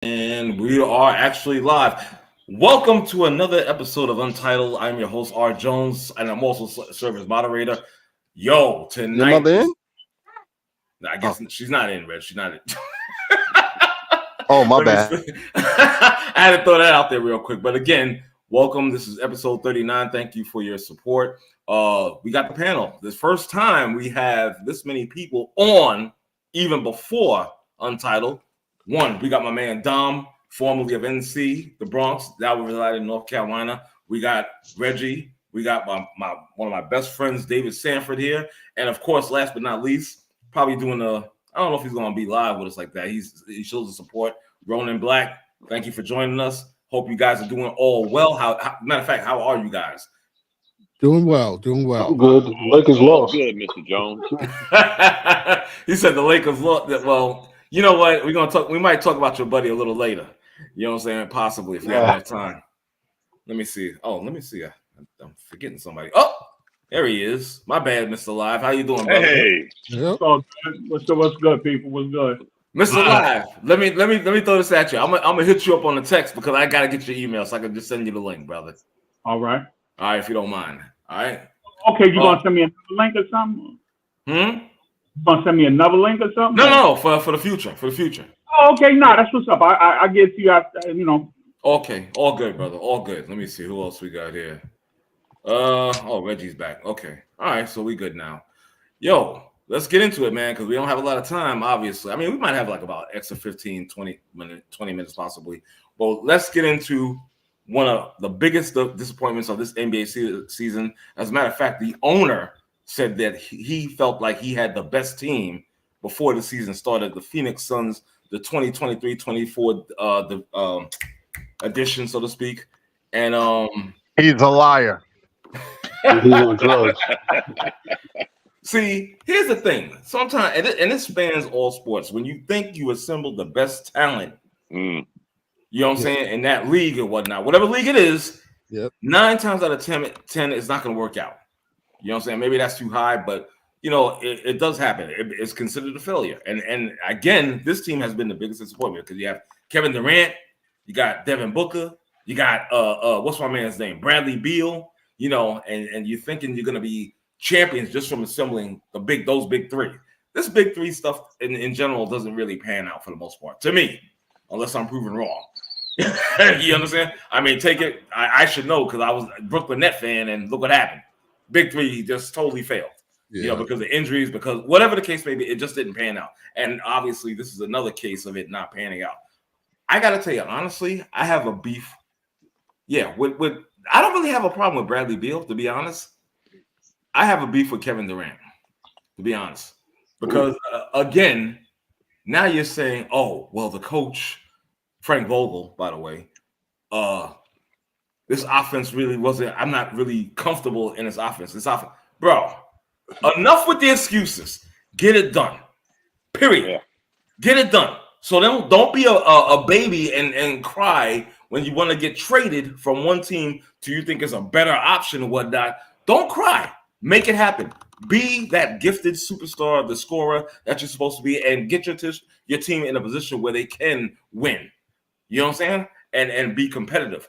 And we are actually live. Welcome to another episode of Untitled. I'm your host, R. Jones, and I'm also serving as moderator. Yo, tonight. Your mother in? I guess she's not in, Red. She's not in. Oh, my bad. I had to throw that out there real quick. But again, welcome. This is episode 39. Thank you for your support. We got the panel. This first time we have this many people on, even before Untitled. One, we got my man Dom, formerly of NC, the Bronx, that we reside in North Carolina. We got Reggie. We got one of my best friends, David Sanford, here. And of course, last but not least, probably doing I don't know if he's going to be live with us like that. He shows the support. Ronan Black, thank you for joining us. Hope you guys are doing all well. Matter of fact, how are you guys? Doing well. I'm good. The Lakers lost. Good, Mr. Jones. He said the Lakers lost. Well, you know what? We might talk about your buddy a little later. You know what I'm saying? Possibly if you have enough time. Let me see. I'm forgetting somebody. Oh, there he is. My bad, Mr. Live. How you doing, brother? Hey. Yep. What's good, people? What's good? Mr. Live, let me throw this at you. I'm gonna hit you up on the text because I gotta get your email so I can just send you the link, brother. All right, if you don't mind. All right. Okay, you gonna send me another link or something? You gonna send me another link or something? No, for the future. Oh, okay, that's what's up. I get to you after, Okay, all good, brother. All good. Let me see who else we got here. Reggie's back. Okay. All right, so we good now. Yo, let's get into it, man, because we don't have a lot of time, obviously. I mean, we might have like about extra 15, 20 minutes possibly. But let's get into one of the biggest disappointments of this NBA season. As a matter of fact, the owner said that he felt like he had the best team before the season started. The Phoenix Suns, the 2023-24 edition, so to speak. And he's a liar. He's on drugs. See, here's the thing. Sometimes, and it spans all sports. When you think you assembled the best talent, you know what I'm saying, in that league or whatnot, whatever league it is, 9 times out of 10, it's not going to work out. You know what I'm saying? Maybe that's too high, but you know, it does happen. It's considered a failure. And again, this team has been the biggest disappointment because you have Kevin Durant, you got Devin Booker, you got what's my man's name? Bradley Beal, you know, and you're thinking you're gonna be champions just from assembling those big three. This big three stuff in general doesn't really pan out for the most part, to me, unless I'm proven wrong. You understand? I mean, take it. I should know because I was a Brooklyn Net fan, and look what happened. Big three just totally failed. You know, because of injuries, because whatever the case may be, it just didn't pan out. And obviously, this is another case of it not panning out. I got to tell you, honestly, I have a beef. Yeah, with I don't really have a problem with Bradley Beal, to be honest. I have a beef with Kevin Durant, to be honest. Because, again, now you're saying, oh, well, the coach, Frank Vogel, by the way, this offense really wasn't, I'm not really comfortable in this offense. Bro, enough with the excuses. Get it done. Period. Yeah. Get it done. So don't be a baby and cry when you want to get traded from one team to you think is a better option or whatnot. Don't cry. Make it happen. Be that gifted superstar, the scorer that you're supposed to be, and get your team in a position where they can win. You know what I'm saying? And be competitive.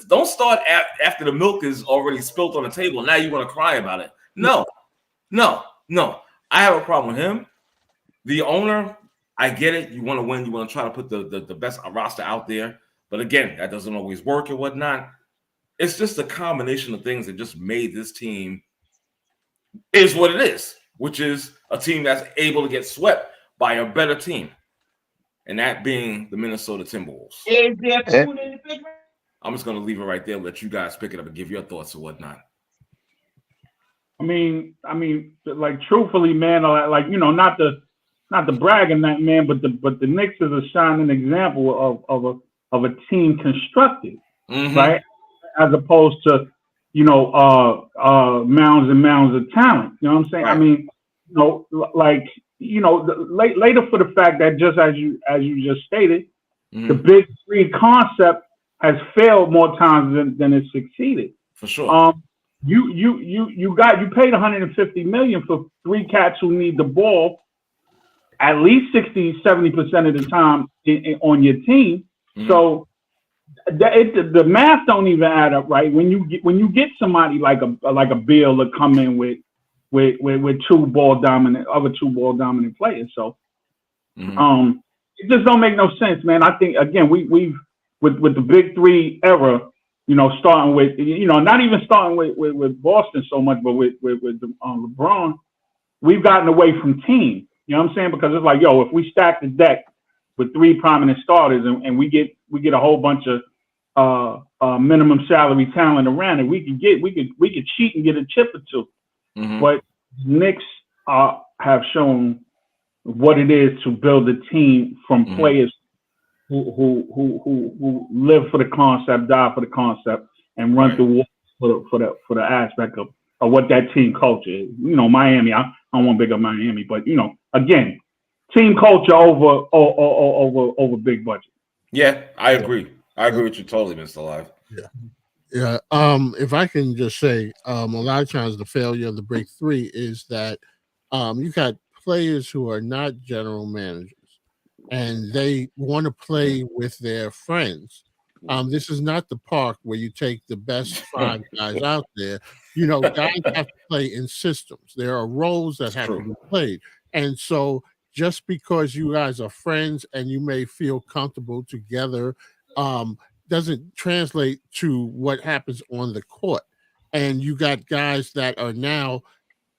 Don't start after the milk is already spilled on the table. Now you want to cry about it. No. I have a problem with him. The owner, I get it. You want to win. You want to try to put the best roster out there. But again, that doesn't always work and whatnot. It's just a combination of things that just made this team is what it is, which is a team that's able to get swept by a better team. And that being the Minnesota Timberwolves. I'm just going to leave it right there, let you guys pick it up and give your thoughts or whatnot. I mean, like truthfully, man, like you know, not to brag on that, man, but the Knicks is a shining example of a team constructed, right, as opposed to mounds and mounds of talent. You know what I'm saying? Right. I mean, later for the fact that just as you just stated, the big three concept has failed more times than it succeeded. For sure. You paid $150 million for 3 cats who need the ball at least 60-70% of the time on your team. Mm-hmm. So the math don't even add up, right? When you get somebody like a Bill to come in with two ball dominant players, so it just don't make no sense, man. I think again we've with the big three era, starting with not even starting with Boston so much, but with LeBron, we've gotten away from team. You know what I'm saying? Because it's like, if we stack the deck with three prominent starters and we get a whole bunch of minimum salary talent around it, we could cheat and get a chip or two. Mm-hmm. But Knicks have shown what it is to build a team from players who live for the concept, die for the concept, and run through for the aspect of what that team culture is. Miami. I don't want to big up Miami, but again, team culture over big budget. Yeah, I agree. I agree with you totally, Mr. Live. Yeah. If I can just say, a lot of times the failure of the big three is that you got players who are not general managers and they want to play with their friends. This is not the park where you take the best 5 guys out there. Guys have to play in systems. There are roles that have to be played. And so just because you guys are friends and you may feel comfortable together, doesn't translate to what happens on the court. And you got guys that are now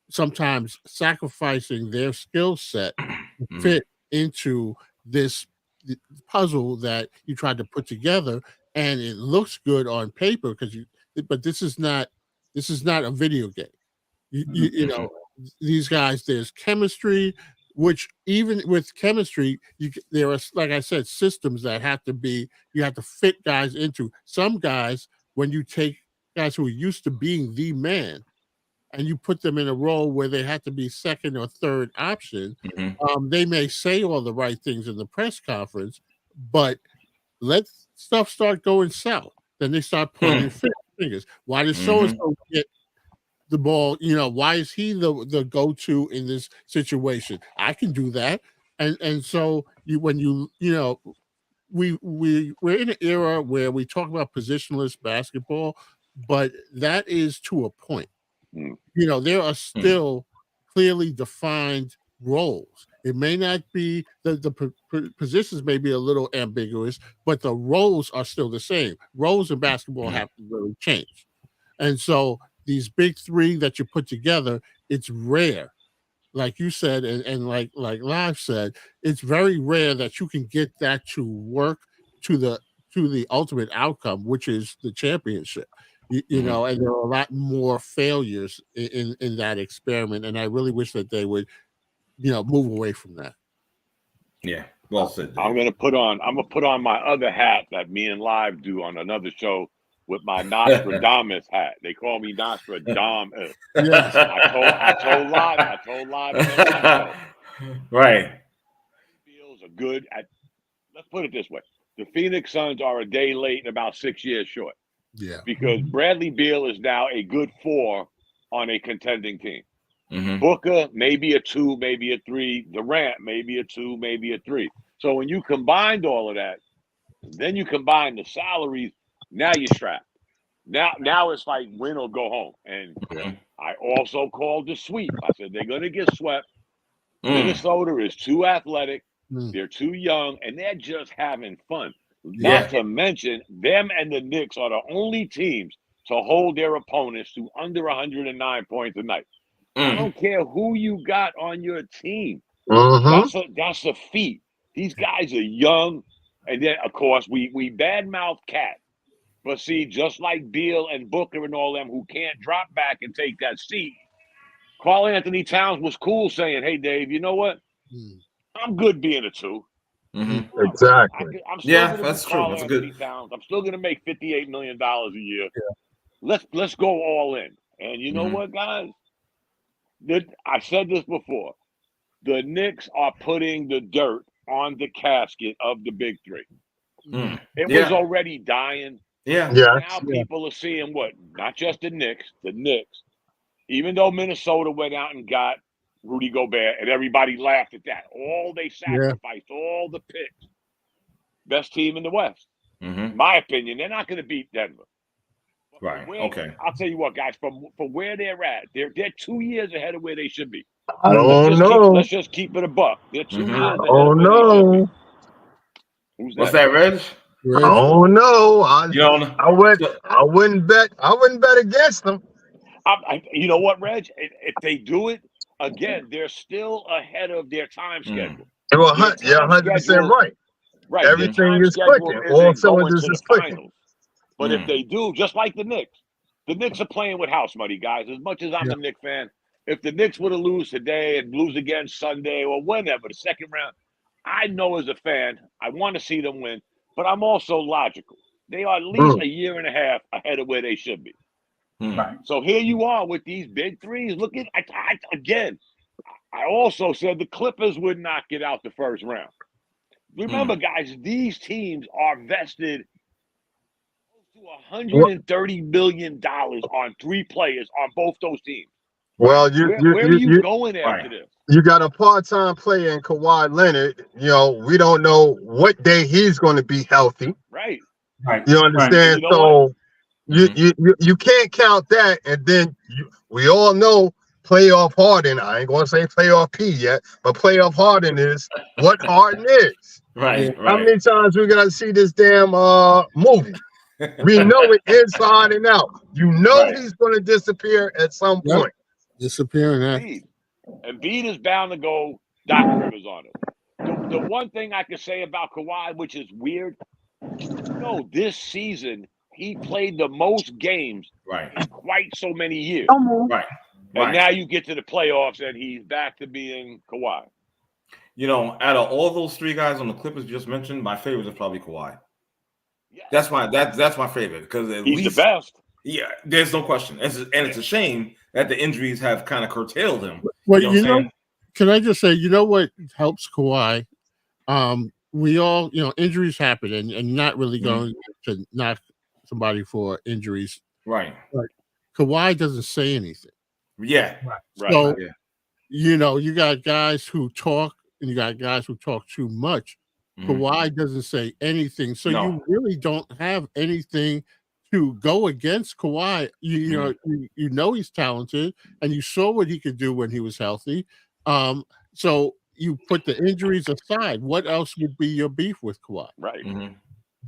sometimes sacrificing their skill set to fit into this puzzle that you tried to put together, and it looks good on paper but this is not a video game. You know, these guys, there's chemistry, which even with chemistry, there are, like I said, systems that you have to fit guys into. Some guys, when you take guys who are used to being the man and you put them in a role where they have to be second or third option, they may say all the right things in the press conference, but let stuff start going south. Then they start pointing fingers. Why does so-and-so get the ball? Why is he the go-to in this situation? I can do that. And so we're in an era where we talk about positionless basketball, but that is to a point. There are still clearly defined roles. It may not be the positions may be a little ambiguous, but the roles are still the same. Roles in basketball have to really change. And so these big three that you put together, it's rare. Like you said, and like Live said, it's very rare that you can get that to work to the ultimate outcome, which is the championship. And there are a lot more failures in that experiment, and I really wish that they would, move away from that. Yeah, well said. I'm gonna put on my other hat that me and Live do on another show with my Nostradamus hat. They call me Nostradamus. Yes. I told Live. Right. Feels are good at. Let's put it this way: the Phoenix Suns are a day late and about 6 years short. Yeah. Because Bradley Beal is now a good 4 on a contending team. Booker, maybe a 2, maybe a 3. Durant, maybe a 2, maybe a 3. So when you combined all of that, then you combine the salaries, now you're strapped. Now it's like win or go home. And I also called the sweep. I said they're going to get swept. Minnesota is too athletic. They're too young, and they're just having fun. Not to mention, them and the Knicks are the only teams to hold their opponents to under 109 points a night. I don't care who you got on your team. That's a feat. These guys are young. And then, of course, we badmouth Cat. But see, just like Beal and Booker and all them who can't drop back and take that seat, Karl Anthony Towns was cool saying, hey, Dave, you know what? I'm good being a 2. Exactly. That's true. That's good. Towns. I'm still going to make $58 million a year. Yeah. Let's go all in. And you know what, guys? I said this before. The Knicks are putting the dirt on the casket of the big three. It was already dying. Now people are seeing what? Not just the Knicks. Even though Minnesota went out and got Rudy Gobert, and everybody laughed at that. All they sacrificed, all the picks. Best team in the West. In my opinion, they're not going to beat Denver. Right. Okay. I'll tell you what, guys. From where they're at, they're 2 years ahead of where they should be. Let's just keep it a buck. They're 2 years ahead of where they should be. Who's that? What's that, Reg? Oh no! I wouldn't bet against them. You know what, Reg? If they do it again, they're still ahead of their time schedule. You're 100% right. Right. Everything is clicking. All cylinders is clicking. But if they do, just like the Knicks are playing with house money, guys. As much as I'm a Knicks fan, if the Knicks were to lose today and lose again Sunday or whenever, the second round, I know as a fan, I want to see them win, but I'm also logical. They are at least a year and a half ahead of where they should be. Right. So here you are with these big threes. Look at again. I also said the Clippers would not get out the first round. Remember, guys, these teams are vested close to $130 million on 3 players on both those teams. Well, where are you going after this? You got a part-time player in Kawhi Leonard. You know, we don't know what day he's going to be healthy. Right. You understand? You know you can't count that. And then we all know playoff Harden. I ain't going to say playoff P yet, but playoff Harden is what Harden is. Right. How many times we got to see this damn movie? We know it inside and out. You know he's going to disappear at some point. Disappearing. Embiid is bound to go Doc Rivers on it. The one thing I can say about Kawhi, which is weird, this season he played the most games in quite so many years. Right. And now you get to the playoffs and he's back to being Kawhi. You know, out of all those 3 guys on the Clippers you just mentioned, my favorite is probably Kawhi. Yeah. That's my favorite because he's the best. Yeah, there's no question. It's a shame that the injuries have kind of curtailed him. Well, can I just say, what helps Kawhi? We all, injuries happen, and not really going to knock somebody for injuries. Right. But Kawhi doesn't say anything. Yeah. Right. So, you got guys who talk, and you got guys who talk too much. Kawhi doesn't say anything. So you really don't have anything to go against Kawhi. You know he's talented, and you saw what he could do when he was healthy. So you put the injuries aside. What else would be your beef with Kawhi? Right.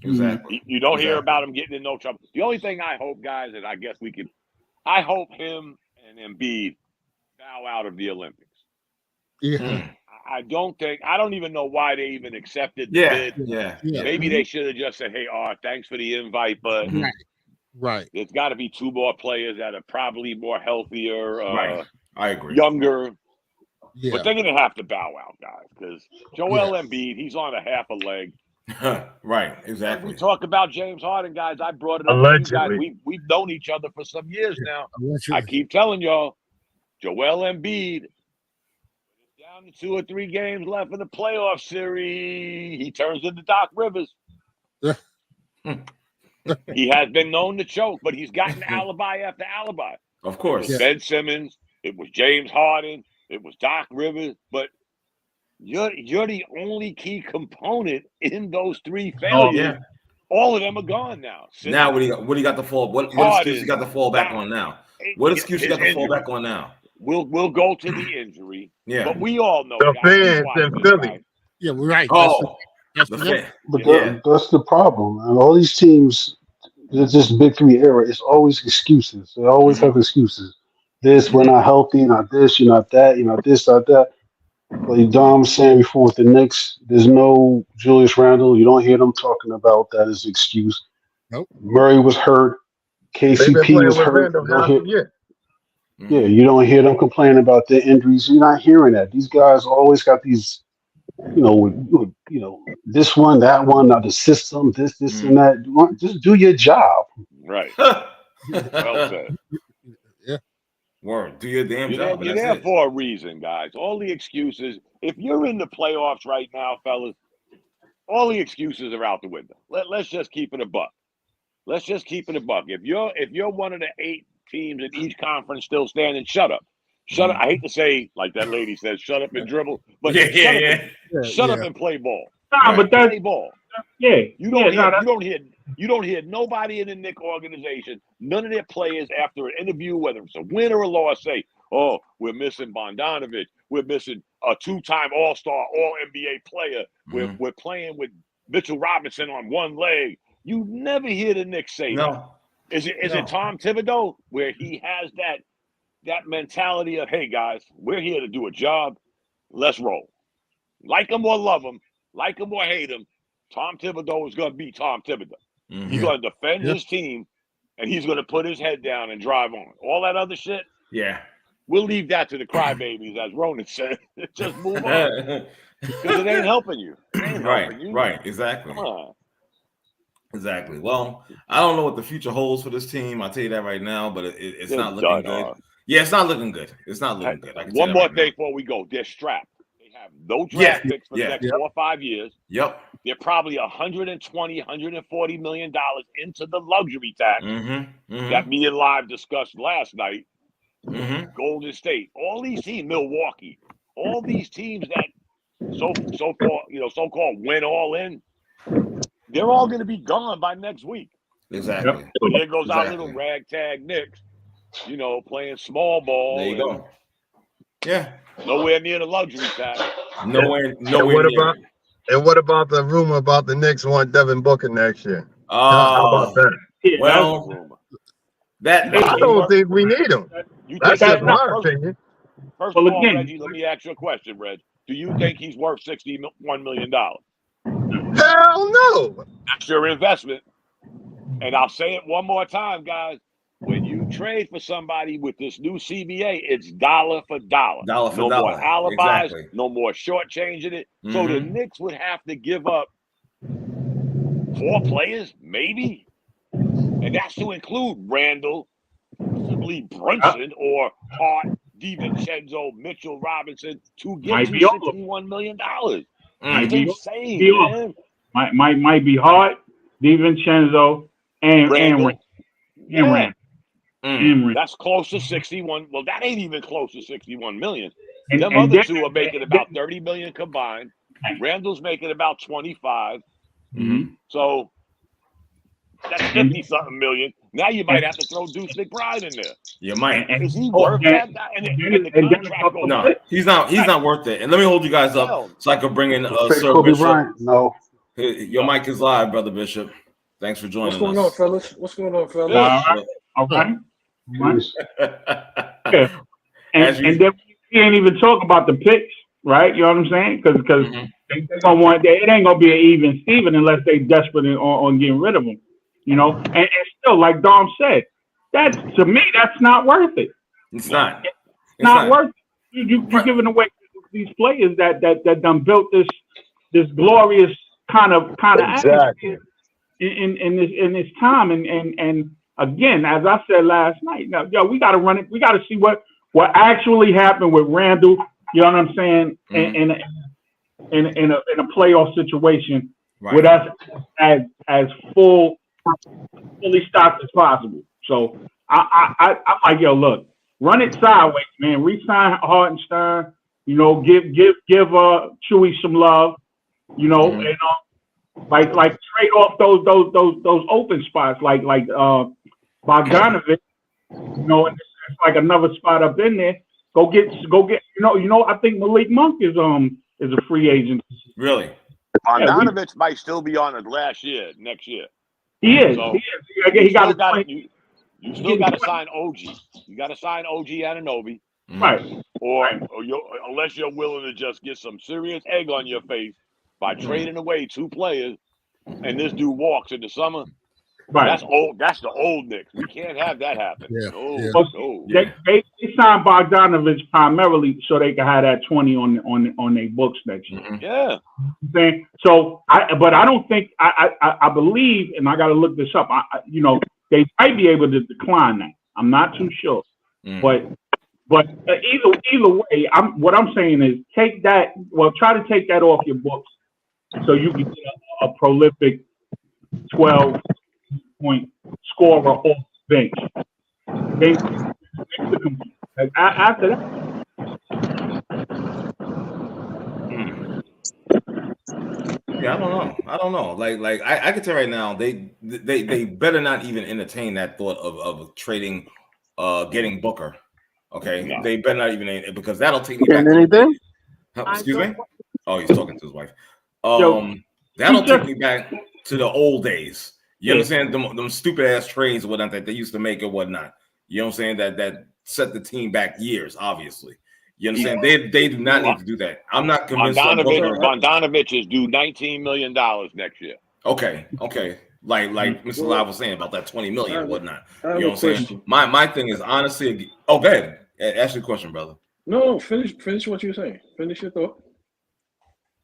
Exactly. You don't hear about him getting in no trouble. The only thing I hope, guys, and I guess I hope him and Embiid bow out of the Olympics. Yeah. I don't even know why they even accepted the bid. Yeah. Maybe they should have just said, hey, thanks for the invite, but Right. There's got to be 2 more players that are probably more healthier, I agree. Younger. Yeah. But they're going to have to bow out, guys, because Joel Embiid, he's on a half a leg. Right, exactly. We talk about James Harden, guys. I brought it up Allegedly. to you guys. We've known each other for some years now. Allegedly. I keep telling y'all, Joel Embiid, down to 2 or 3 games left in the playoff series, he turns into Doc Rivers. He has been known to choke, but he's gotten alibi after alibi. Of course. It was Ben Simmons. It was James Harden. It was Doc Rivers. But you're the only key component in those 3 failures. All of them are gone now. Simmons, now what do you got to fall? What excuse you got to fall back on now? What excuse you got to fall back on now? We'll go to the injury. Yeah. But we all know the fans in Philly. Guy. Yeah, we're right. That's the problem. And all these teams, this big 3 era, it's always excuses. They always have excuses. This, we're not healthy, not this, you're not that, you're not this, not that. Like Dom was saying before with the Knicks, there's no Julius Randle. You don't hear them talking about that as an excuse. Nope. Murray was hurt. KCP was hurt. You don't hear them complaining about their injuries. You're not hearing that. These guys always got these, this one, that one, now the system, this and that. Just do your job. Right. Well said. Yeah. Word. Do your damn job. You're there for a reason, guys. All the excuses. If you're in the playoffs right now, fellas, all the excuses are out the window. Let's just keep it a buck. If you're one of the 8 teams in each conference still standing, shut up. Shut up. I hate to say, like that lady says, shut up and dribble, but shut up and play ball. Nah, but that's play ball. Yeah. You don't hear nobody in the Knicks organization, none of their players after an interview, whether it's a win or a loss, say, "Oh, we're missing Bogdanovich. We're missing a 2-time All-Star, All-NBA player. We're playing with Mitchell Robinson on one leg." You never hear the Knicks say that. Is it Tom Thibodeau where he has that mentality of, "Hey guys, we're here to do a job. Let's roll. Like him or love him, like him or hate him, Tom Thibodeau is going to be Tom Thibodeau. He's going to defend his team, and he's going to put his head down and drive on. All that other shit, we'll leave that to the crybabies, as Ronan said. Just move on, because it ain't helping you. It ain't helping you. Right, exactly. Come on. Exactly. Well, I don't know what the future holds for this team. I'll tell you that right now, but it's not looking good. Yeah, it's not looking good. It's not looking good. One more thing before we go. They're strapped. They have no draft picks for the next 4 or 5 years. Yep. They're probably $120, $140 million into the luxury tax that me and Live discussed last night. Golden State, all these teams, Milwaukee, all these teams that so-called went all in, they're all going to be gone by next week. Exactly. So there goes our little ragtag Knicks, playing small ball. There you go. Yeah. Nowhere near the luxury tax. Nowhere near. And what about the rumor about the Knicks want Devin Booker next year? How about that? Well, I don't think we need him. That's just my opinion. First of all, Reggie, let me ask you a question, Reg. Do you think he's worth $61 million? Hell no. That's your investment. And I'll say it one more time, guys. When you trade for somebody with this new CBA, it's dollar for dollar. No more alibis, no more shortchanging it. So the Knicks would have to give up 4 players, maybe. And that's to include Randall, possibly Brunson, or Hart, DiVincenzo, Mitchell Robinson, to get you $61 million. That's insane, man. Might be Hart, DiVincenzo, and Randall. That's close to 61. Well, that ain't even close to 61 million. Them other two are making about 30 million combined. Randall's making about 25. So that's 50-something million. Now you might have to throw Deuce McBride in there. You might. Is he worth that? No, he's not worth it. And let me hold you guys up so I can bring in Sir Kobe Bishop. Bryant. No. Your mic is live, Brother Bishop. Thanks for joining us. What's going on, fellas? Okay. And then we ain't even talk about the picks, right? You know what I'm saying? Because they're gonna want it ain't gonna be an even Steven unless they desperate on getting rid of them. And still, like Dom said, to me that's not worth it. It's not. It's not worth it. You're giving away these players that done built this glorious kind of atmosphere in this time and again, as I said last night, we got to run it. We got to see what actually happened with Randall. You know what I'm saying? In a playoff situation with us as fully stocked as possible. So I'm like, look, run it sideways, man. Re-sign Hartenstein. Give Chewy some love. And like trade off those open spots like Bogdanovich, it's like another spot up in there. Go get. I think Malik Monk is a free agent. Really? Bogdanovich might still be on it next year. He is. So He got you still got to sign OG. You got to sign OG Anunoby. Right. Or unless you're willing to just get some serious egg on your face by trading away 2 players, and this dude walks in the summer. Right. That's old. That's the old Knicks. We can't have that happen. They signed Bogdanovich primarily so they can have that 20 on their books next year. Yeah. So I don't think I believe, and I got to look this up. They might be able to decline that. I'm not too sure, but either way, what I'm saying is take that. Well, try to take that off your books so you can get a prolific 12-point scorer off the bench. Like, after that. Yeah, I don't know. Like I can tell right now, they better not even entertain that thought of trading, getting Booker. Okay, No. they better not even, because that'll take me Getting back. anything? Excuse me. Oh, he's talking to his wife. Yo, That'll take me back to the old days. You understand them stupid ass trades or whatnot that they used to make or whatnot. You know what I'm saying? That set the team back years, obviously. You understand? They do not need to do that. I'm not convinced. Bogdanovich is due $19 million next year. Okay. Like Mr. Live was saying about that $20 million and whatnot. You know what I'm saying? My thing is honestly. Oh, go ahead. Ask your question, brother. No, finish what you're saying. Finish your thought.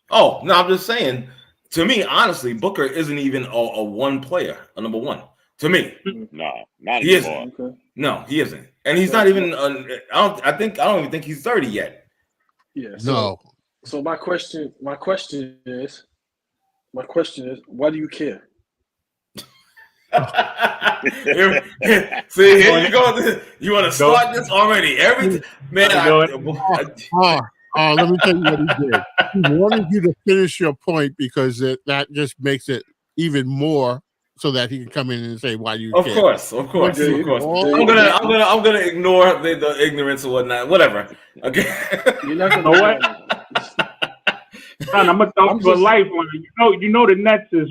Oh, no, I'm just saying. To me, honestly, Booker isn't even a one player, a number one. To me, no, not he anymore. isn't. Okay. No, he isn't, and he's not even. I don't even think he's 30 yet. Yeah. So my question is, why do you care? See, here you go. You want to start this already? Let me tell you what he did. He wanted you to finish your point because that just makes it even more so that he can come in and say why you care. Of course. I'm gonna ignore the ignorance or whatnot. Whatever. Okay. You're not gonna know what. Son, I'm gonna talk to a lifeline. You know the Nets is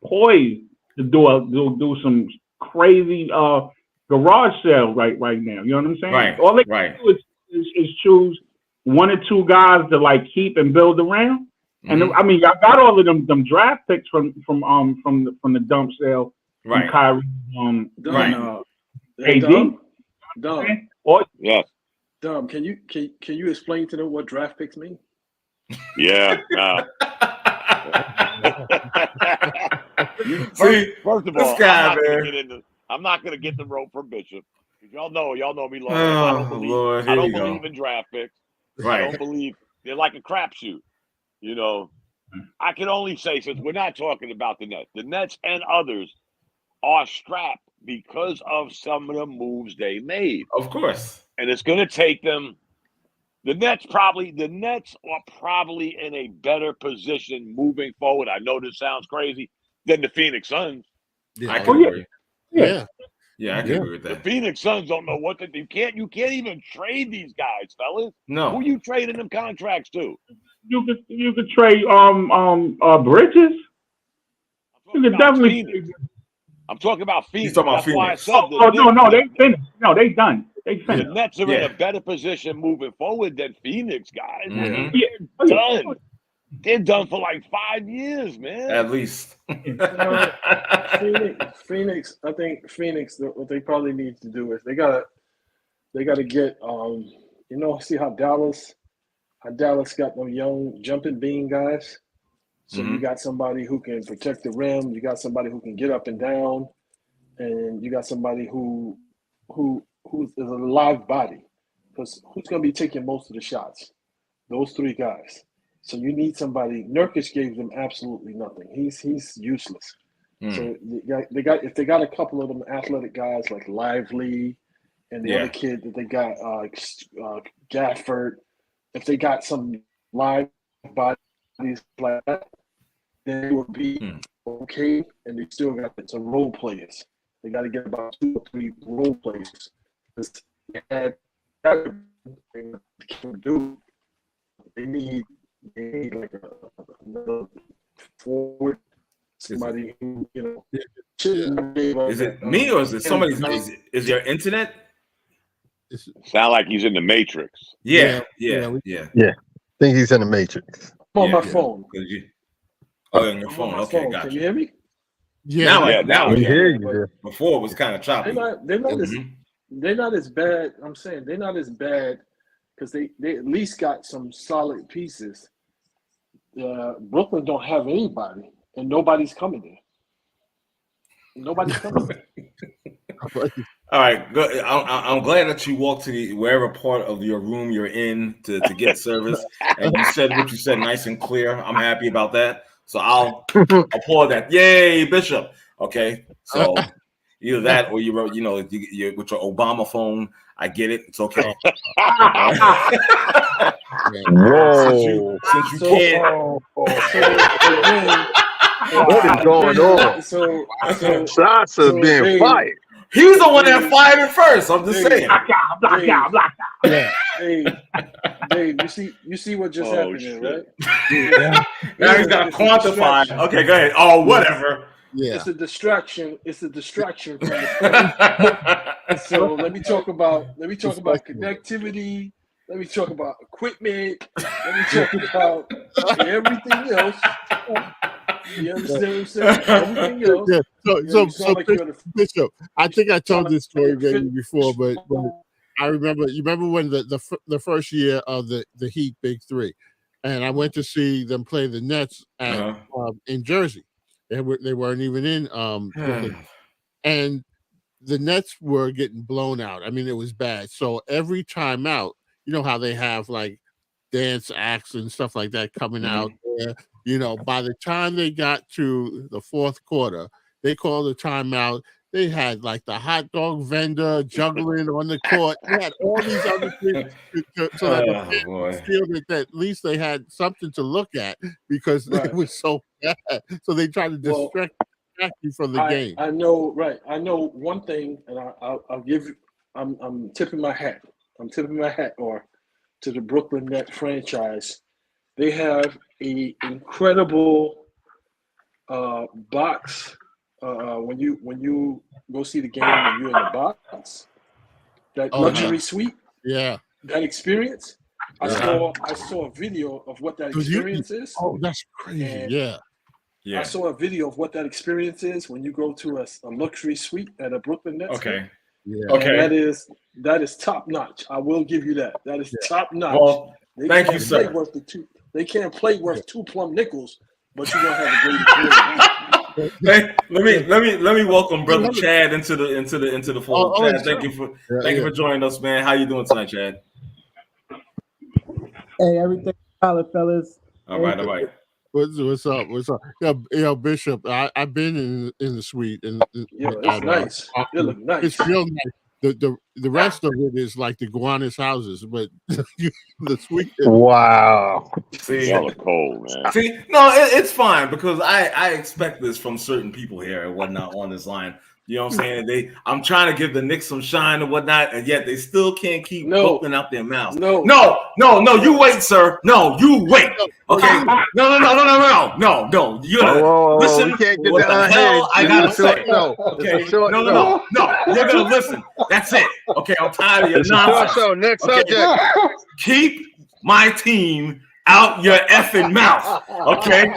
poised to do some crazy garage sale right now. You know what I'm saying? Right. All they can do is choose one or two guys to like keep and build around. And I mean, y'all got all of them draft picks from the dump sale. Right. Kyrie, AD. Dom. Yes. Dom, can you explain to them what draft picks mean? Yeah. First of all, I'm not gonna get the rope from Bishop. Y'all know me long. I don't believe in draft picks. Right. I don't believe they're like a crapshoot. You know, I can only say, since we're not talking about the Nets and others are strapped because of some of the moves they made. Of course. And it's going to take them. The Nets are probably in a better position moving forward. I know this sounds crazy, than the Phoenix Suns. Yeah, I can agree. Yeah, I can agree with that. The Phoenix Suns don't know what to do. You can't even trade these guys, fellas. No. Who you trading them contracts to? You could trade Bridges. You could definitely. I'm talking about Phoenix. He's talking about Phoenix. No, they finished. No, they done. They finished. The Nets are in a better position moving forward than Phoenix guys. Mm-hmm. They're done. They're done for like 5 years, man. At least. Phoenix. I think Phoenix. What they probably need to do is they gotta get see how Dallas got them young jumping beam guys. So you got somebody who can protect the rim. You got somebody who can get up and down, and you got somebody who's a live body. Because who's going to be taking most of the shots? Those three guys. So you need somebody. Nurkic gave them absolutely nothing. He's useless. So if they got a couple of them athletic guys like Lively and the other kid that they got Gafford, if they got some live bodies like that, then it would be okay. And they still got some role players. They got to get about 2 or 3 role players. They need like another forward, somebody who Is it me or is it somebody? Is your internet? Sound like he's in the Matrix. Yeah. I think he's in the Matrix. I'm on my phone. On your phone. Okay, gotcha. Can you hear me? Yeah. Now we hear you. Before it was kind of choppy. They're not as bad. I'm saying they're not as bad because they at least got some solid pieces. Brooklyn don't have anybody, and nobody's coming there. Nobody's coming there. All right, good. I'm glad that you walked to wherever part of your room you're in to get service, and you said what you said nice and clear. I'm happy about that. So I'll applaud that. Yay, Bishop. Okay, so Either that or you're with your Obama phone. I get it. It's okay. Whoa. Since you can't. What is going on? Shots are being fired. He's the one that fired it first. I'm just saying. Dave, you see what just happened there, right? Now he's got to quantify. Okay, go ahead. Oh, whatever. Yeah. It's a distraction. It's a distraction from the So let me talk about connectivity. Let me talk about equipment. Let me talk about everything else. You understand what I'm saying? Everything else. Yeah. So Bishop, I think I told this story maybe before, but I remember. You remember when the first year of the Heat Big Three, and I went to see them play the Nets at in Jersey. They weren't even in Brooklyn, and the Nets were getting blown out. I mean, it was bad. So every time out, you know how they have like dance acts and stuff like that coming out there. You know, by the time they got to the fourth quarter, they called a timeout. They had like the hot dog vendor juggling on the court. They had all these other things so that the fans feel that at least they had something to look at because it was so bad. So they tried to distract you from the game. I know, right? I know one thing, and I'll give you. I'm tipping my hat. Or to the Brooklyn Nets franchise. They have a incredible box. When you go see the game and you're in the box, that luxury suite, that experience. I saw a video of what that experience is. Oh, that's crazy! I saw a video of what that experience is when you go to a luxury suite at a Brooklyn Nets game. And that is top notch. I will give you that. That is top notch. Well, thank you, sir. They can't play worth 2 plum nickels, but you're gonna have a great experience. Let me welcome brother Chad into the fold. Chad, thank you for joining us, man. How you doing tonight, Chad? Hey, everything solid, fellas. All right. What's up? Yeah, Bishop. I've been in the suite, and it's nice. It look nice. It's real nice. The rest of it is like the Gowanus houses, but the suite. Wow. See, y'all are cold, man. See, no, it's fine because I expect this from certain people here and whatnot on this line. You know what I'm saying? I'm trying to give the Knicks some shine and whatnot, and yet they still can't keep opening out their mouths. No, you wait, sir. No, you wait. Okay. No. You're gonna listen. You can't get what the hell I gotta say. Okay. No. You're gonna listen. That's it. Okay. I'm tired of your nonsense. So next subject. Keep my team out your effing mouth. Okay.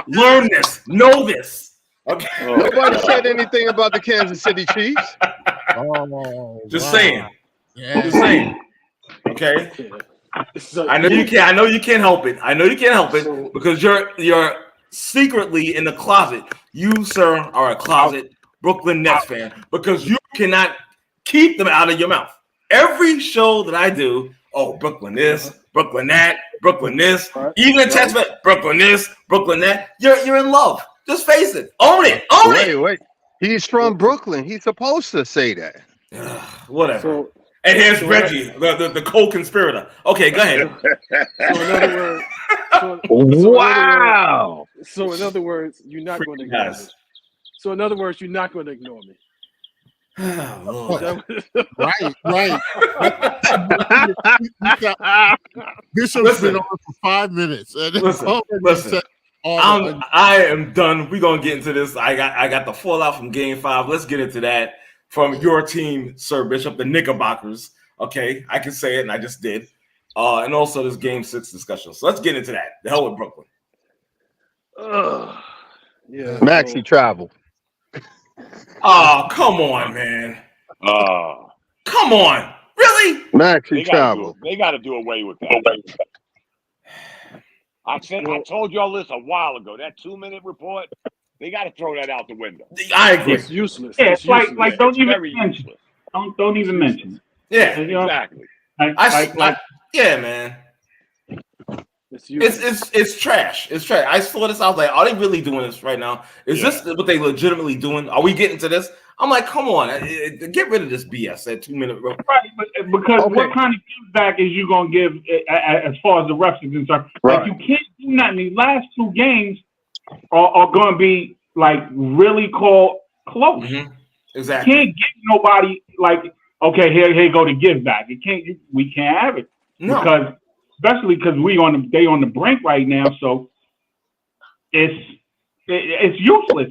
Learn this. Know this. Okay. Nobody said anything about the Kansas City Chiefs. Just saying. Yeah. Just saying. Okay. I know you can't. I know you can't help it. Because you're secretly in the closet. You, sir, are a closet Brooklyn Nets fan because you cannot keep them out of your mouth. Every show that I do, Brooklyn this, Brooklyn that, Brooklyn this, even in Testament, Brooklyn this, Brooklyn that. You're in love. Just face it. Own it. Wait. He's from Brooklyn. He's supposed to say that. Whatever. And here's Reggie, the co-conspirator. Okay, go ahead. Wow. So in other words, you're not going to ignore me. So in other words, you're not going to ignore me. Right. Bishop's been on for 5 minutes. Listen. I am done. We're gonna get into this. I got the fallout from Game 5. Let's get into that from your team, Sir Bishop, the Knickerbockers. Okay, I can say it, and I just did. And also this Game 6 discussion. So let's get into that. The hell with Brooklyn. Maxi travel. Oh, come on, man. Come on. Really? Maxi travel. They got to do away with that. I told y'all this a while ago. That 2-minute report, they got to throw that out the window. I agree. It's useless. Yeah, it's useless. Like don't even mention it. Don't even mention it. Yeah, exactly. Yeah, man. It's trash. It's trash. I saw this. I was like, are they really doing this right now? Is this what they legitimately doing? Are we getting to this? I'm like, come on, get rid of this BS. That 2 minute rule. Right, because what kind of feedback is you gonna give as far as the refs are concerned? Like you can't do nothing. These last 2 games are going to be like really called close. Mm-hmm. Exactly. You can't give nobody like, okay, here go the give back. We can't have it because especially because they on the brink right now. So it's useless.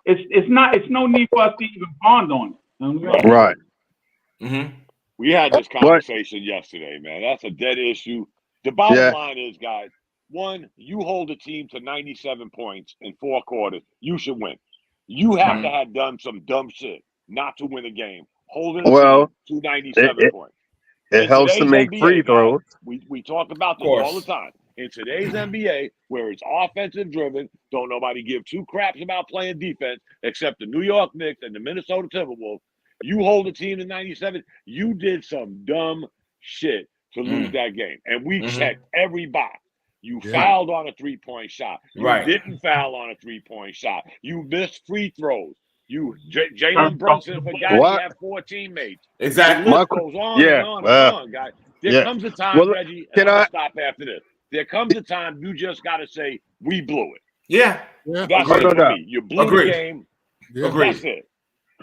It's no need for us to even bond on it. Right. Mm-hmm. We had this conversation yesterday, man. That's a dead issue. The bottom line is, guys, one, you hold a team to 97 points in 4 quarters, you should win. You have to have done some dumb shit not to win a game. Holding a team to 97 points. It helps to make NBA, free throws. Guys, we talk about this all the time. In today's NBA, where it's offensive driven, don't nobody give 2 craps about playing defense except the New York Knicks and the Minnesota Timberwolves. You hold a team to 97, you did some dumb shit to lose that game. And we checked every box. You fouled on a 3-point shot. You didn't foul on a 3-point shot. You missed free throws. Jalen Brunson forgot he had 4 teammates. Exactly. The list goes on and on and on, guys. There comes a time, Reggie, and I'll stop after this. There comes a time you just got to say, we blew it. Yeah. That's it for me. You blew the game. That's it.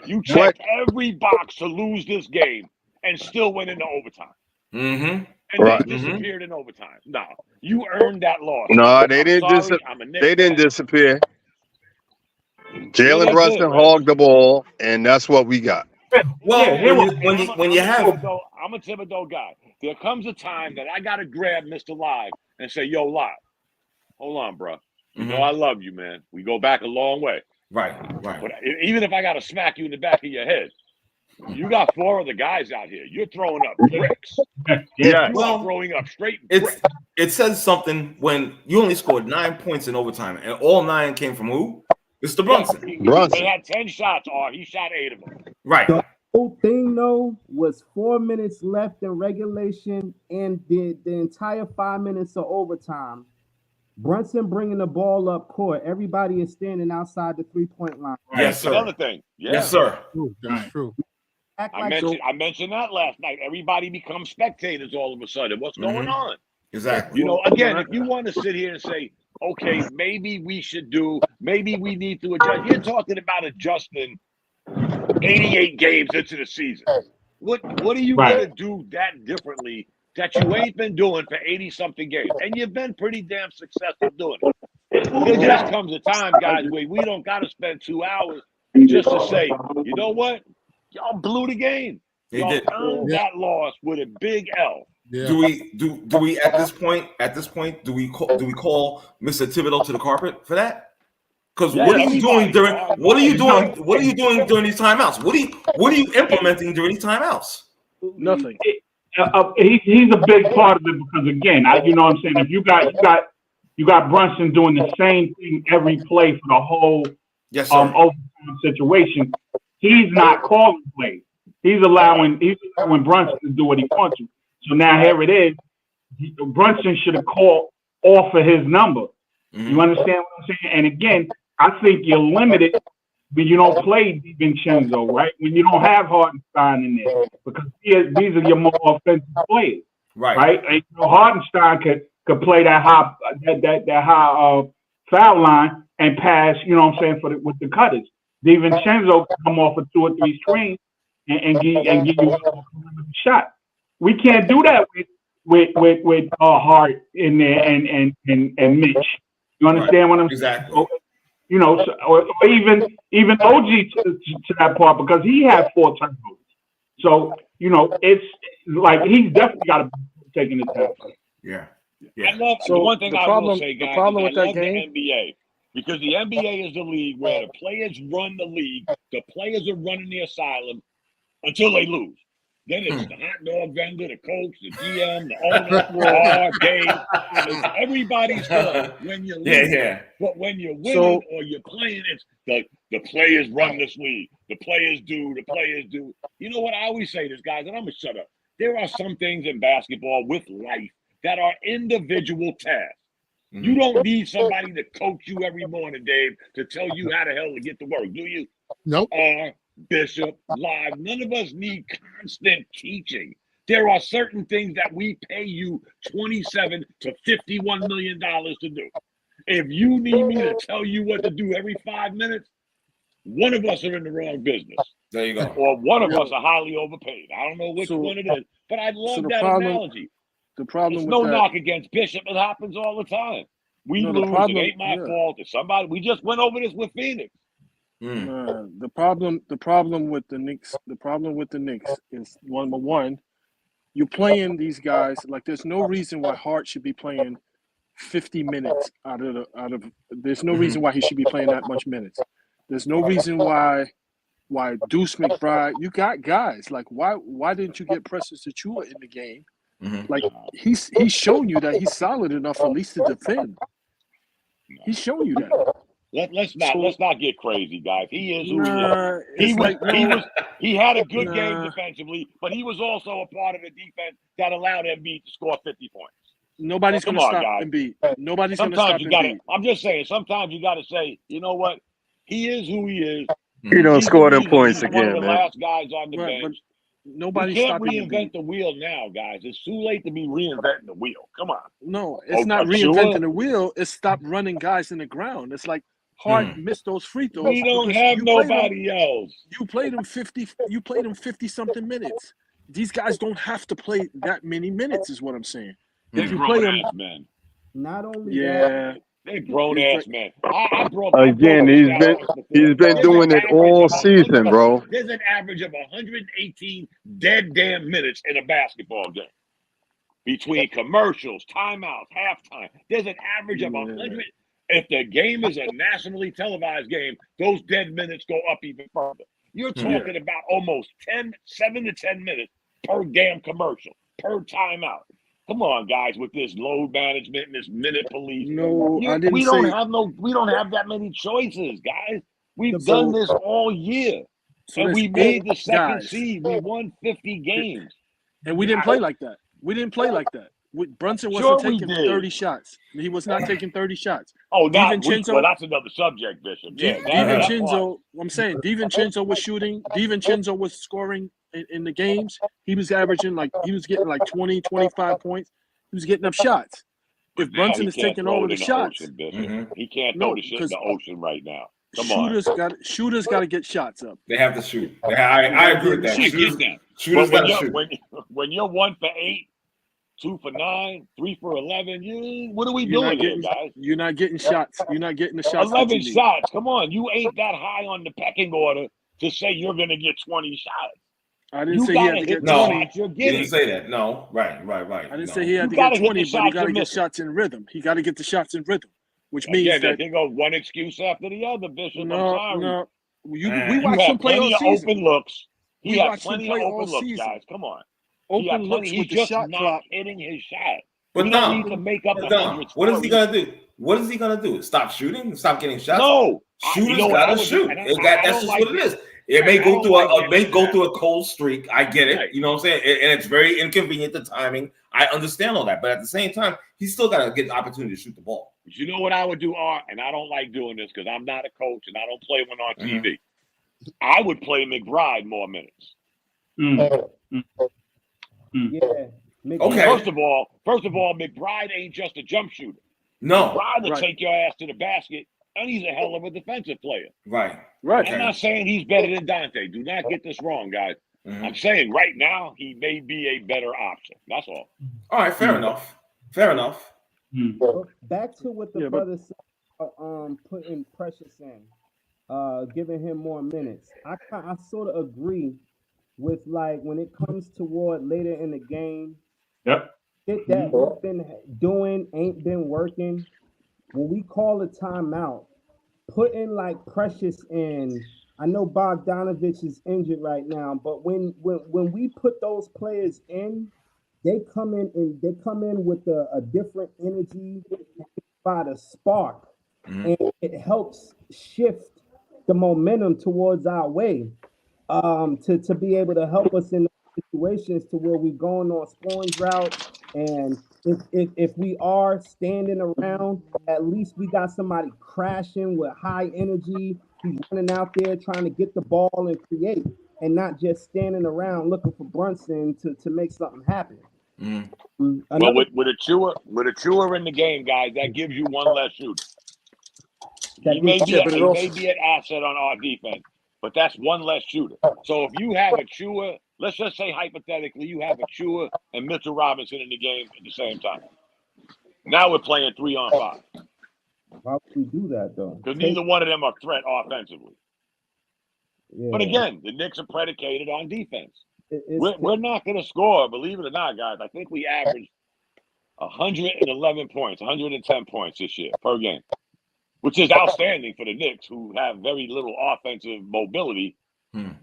You checked every box to lose this game and still went into overtime. Mm-hmm. And they disappeared in overtime. No, you earned that loss. No, they didn't disappear. Jalen Brunson hogged the ball, and that's what we got. Well, when you have, I'm a Thibodeau guy. There comes a time that I gotta grab Mr. Live and say, "Yo, Live, hold on, bro. You know I love you, man. We go back a long way. Right. But even if I gotta smack you in the back of your head, you got 4 other guys out here. You're throwing up bricks. Well, throwing up straight bricks. It says something when you only scored 9 points in overtime, and all 9 came from who? Mr. Brunson. They had 10 shots, or he shot 8 of them. Right. The whole thing, though, was 4 minutes left in regulation and the entire 5 minutes of overtime. Brunson bringing the ball up court. Everybody is standing outside the 3-point line. Yes, sir. Another thing. Yes, sir. That's true. I mentioned that last night. Everybody becomes spectators all of a sudden. What's going on? Exactly. You know, again, if you want to sit here and say, okay, maybe we need to adjust. You're talking about adjusting 88 games into the season. What are you going to do that differently that you ain't been doing for 80-something games? And you've been pretty damn successful doing it. There just comes a time, guys, where we don't got to spend 2 hours just to say, you know what? Y'all blew the game. Y'all earned that loss with a big L. Yeah. Do we at this point do we call Mr. Thibodeau to the carpet for that? Because what are you doing during these timeouts? What are you implementing during these timeouts? Nothing. He's a big part of it because again, you know what I'm saying. If you got Brunson doing the same thing every play for the whole overtime situation, he's not calling plays. He's allowing Brunson to do what he wants to. So now here it is. Brunson should have called off of his number. You understand what I'm saying? And again, I think you're limited when you don't play DiVincenzo, right? When you don't have Hartenstein in there, because these are your more offensive players, right? And, Hartenstein could play that high foul line and pass. You know what I'm saying with the cutters. DiVincenzo can come off of 2 or 3 screens and give you a shot. We can't do that with Hart in there and Mitch. You understand what I'm saying? Exactly. So, or even OG to that part because he had 4 turnovers. So it's like he's definitely got to be taking the test. Yeah. I love the one thing I will say, guys. I love the NBA because the NBA is the league where the players run the league. The players are running the asylum until they lose. Then it's the hot dog vendor, the coach, the GM, the owner, Dave. Everybody's fault when you're losing. But when you're winning or you're playing, it's the players run this league. The players do. You know what? I always say this, guys, and I'm going to shut up. There are some things in basketball with life that are individual tasks. You don't need somebody to coach you every morning, Dave, to tell you how the hell to get to work, do you? Nope. Bishop, Live, none of us need constant teaching. There are certain things that we pay you $27 to $51 million to do. If you need me to tell you what to do every 5 minutes, one of us are in the wrong business. There you go. Or one of us are highly overpaid. I don't know which one it is, but I love that analogy. The problem it's with no that, knock against Bishop. It happens all the time. We lose. It ain't my fault. It's somebody. We just went over this with Phoenix. The problem with the Knicks is number one, you're playing these guys like there's no reason why Hart should be playing 50 minutes out of there's no reason why he should be playing that much minutes. There's no reason why Deuce McBride, you got guys like why didn't you get Precious Achiuwa in the game? Like he's shown you that he's solid enough at least to defend. He's shown you that. Let's not get crazy, guys. He is who he is. He had a good game defensively, but he was also a part of the defense that allowed Embiid to score 50 points. Nobody's going to stop Embiid. Nobody's going to stop Embiid. I'm just saying, sometimes you got to say, you know what? He is who he is. He don't score them points again, one of the man. last guys on the bench. Nobody's can't reinvent the wheel now, guys. It's too late to be reinventing the wheel. Come on. No, it's not reinventing the wheel. It's stop running guys in the ground. It's like Hart missed those free throws. We don't have nobody else. You played them 50. You played them 50-something minutes. These guys don't have to play that many minutes. Is what I'm saying. They're grown-ass men. Not only that. They're grown-ass men. Again, he's been doing it all season, bro. There's an average of 118 dead damn minutes in a basketball game. Between commercials, timeouts, halftime. There's an average of 100. If the game is a nationally televised game, those dead minutes go up even further. You're talking about almost 7 to 10 minutes per damn commercial, per timeout. Come on, guys, with this load management and this minute police. No, I didn't we don't have that many choices, guys. We've done this all year. And we made the second seed. We won 50 games. And we didn't play like that. Brunson wasn't taking 30 shots. He was not taking 30 shots. Oh, DiVincenzo, that's another subject, Bishop. Yeah, DiVincenzo, I'm saying DiVincenzo was shooting. DiVincenzo was scoring in the games. He was averaging he was getting 20, 25 points. He was getting up shots. If Brunson is taking all of the shots, he can't throw the shit in the ocean right now. Shooters got to get shots up. They have to shoot. I agree with that. Shooters got to shoot. When you're 1 for 8, 2 for 9, 3 for 11. What are we doing here, guys? You're not getting shots. You're not getting the shots. 11 shots. Come on. You ain't that high on the pecking order to say you're going to get 20 shots. I didn't say he had to get 20. You didn't say that. No. Right. I didn't say he had to get 20, but he got to get shots in rhythm. He got to get the shots in rhythm, which means that they go one excuse after the other, Bishop. No. We watched him play all season. Open looks. He had plenty of open looks, guys. Come on. Open looks with the shot clock. Hitting his shot. But Dom, need to make up what is he gonna do? What is he gonna do? Stop shooting? Stop getting shots? No, shooters gotta shoot. That's just what it is. It may go through a cold streak. I get it. You know what I'm saying? And it's very inconvenient, the timing. I understand all that, but at the same time, he's still got to get the opportunity to shoot the ball. But you know what I would do, Art? And I don't like doing this because I'm not a coach and I don't play one on TV. I would play McBride more minutes. Yeah. Okay. First of all, McBride ain't just a jump shooter. No. McBride will take your ass to the basket, and he's a hell of a defensive player. Right. I'm not saying he's better than Dante. Do not get this wrong, guys. I'm saying right now he may be a better option. That's all. All right. Fair enough. Back to what the brother said, putting Precious in, giving him more minutes. I sort of agree with when it comes toward later in the game. Shit that we've been doing ain't been working. When we call a timeout, putting Precious in. I know Bogdanovich is injured right now, but when we put those players in, they come in with a different energy, by the spark, and it helps shift the momentum towards our way. To be able to help us in situations to where we're going on scoring drought and if we are standing around, at least we got somebody crashing with high energy. He's running out there trying to get the ball and create, and not just standing around looking for Brunson to make something happen. Well, with Achua in the game, guys, that gives you one less shooter. He may be an asset on our defense, but that's one less shooter. So if you have Achua, let's just say hypothetically, you have Achua and Mitchell Robinson in the game at the same time. Now we're playing 3-on-5. Why would we do that though? Because neither one of them are threat offensively. Yeah. But again, the Knicks are predicated on defense. We're not going to score, believe it or not, guys. I think we averaged 111 points, 110 points this year per game, which is outstanding for the Knicks, who have very little offensive mobility.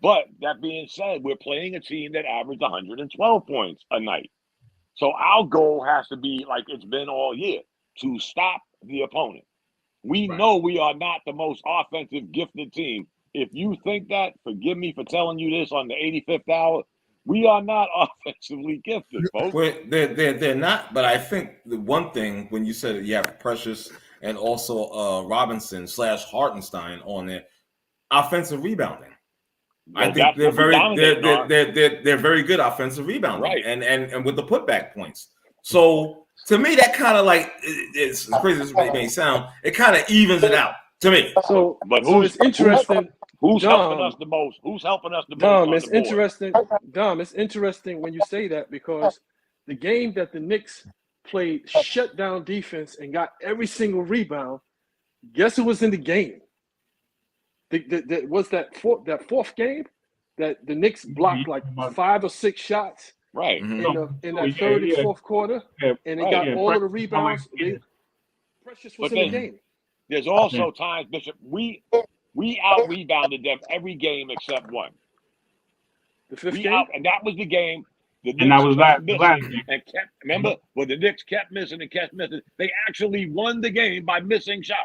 But that being said, we're playing a team that averaged 112 points a night. So our goal has to be, like it's been all year, to stop the opponent. We know we are not the most offensive gifted team. If you think that, forgive me for telling you this on the 85th hour, we are not offensively gifted, folks. They're not, but I think the one thing, when you said you have Precious and also Robinson / Hartenstein on there, offensive rebounding. Well, I think they're very good offensive rebounding, right? And with the putback points. So to me, that kind of like, it's crazy as it may sound, it kind of evens it out to me. So, but it's interesting. Who's helping us the most? Who's helping us the most? It's interesting. It's interesting when you say that, because the game that the Knicks played shut down defense and got every single rebound, guess who was in the game? Was that fourth game that the Knicks blocked like 5 or 6 shots, right? In that third and fourth quarter, and they got all of the rebounds. Precious was in the game. There's also times, Bishop, we out rebounded them every game except one. The fifth game, and that was the game. The Knicks and that was last game. And remember, when the Knicks kept missing and kept missing, they actually won the game by missing shots.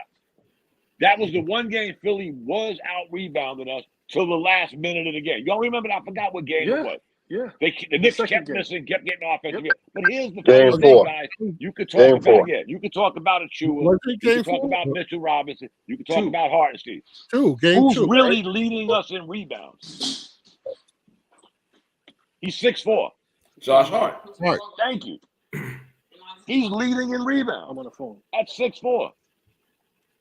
That was the one game Philly was out rebounding us till the last minute of the game. Y'all remember that? I forgot what game it was. Yeah. The Knicks kept missing, kept getting offensive. Yep. But here's the game thing, guys. You could talk about you could talk about Achua. You could talk about Mitchell Robinson. You could talk about Hartenstein. Who's really leading us in rebounds? He's 6'4". Josh Hart. Thank you. He's leading in rebounds. I'm on the phone. At 6'4".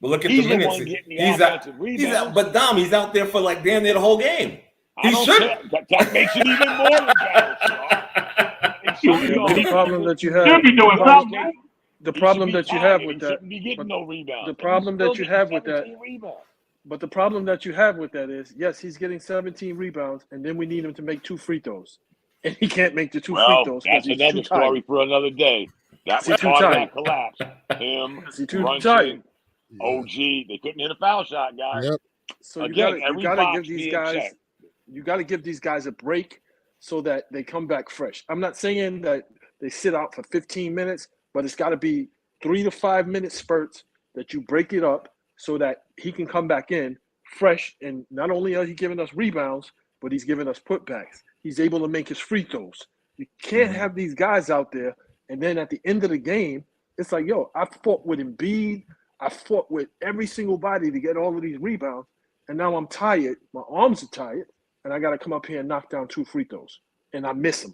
But look at the minutes. He's out, but Dom, he's out there for like damn near the whole game. He should. That makes it even more embarrassing. The problem that you have. The problem that you have with that. The problem that you have with that. But the problem that you have with that is, yes, he's getting 17 rebounds, and then we need him to make 2 free throws, and he can't make the 2 free throws. That's another story for another day. That was part of that collapse. Him, Brunson, OG, they couldn't hit a foul shot, guys. Yep. So again, you gotta give these guys. You got to give these guys a break so that they come back fresh. I'm not saying that they sit out for 15 minutes, but it's got to be 3 to 5 minute spurts that you break it up so that he can come back in fresh. And not only are he giving us rebounds, but he's giving us putbacks. He's able to make his free throws. You can't have these guys out there, and then at the end of the game, it's like, yo, I fought with Embiid. I fought with every single body to get all of these rebounds, and now I'm tired. My arms are tired. And I got to come up here and knock down 2 free throws. And I miss them.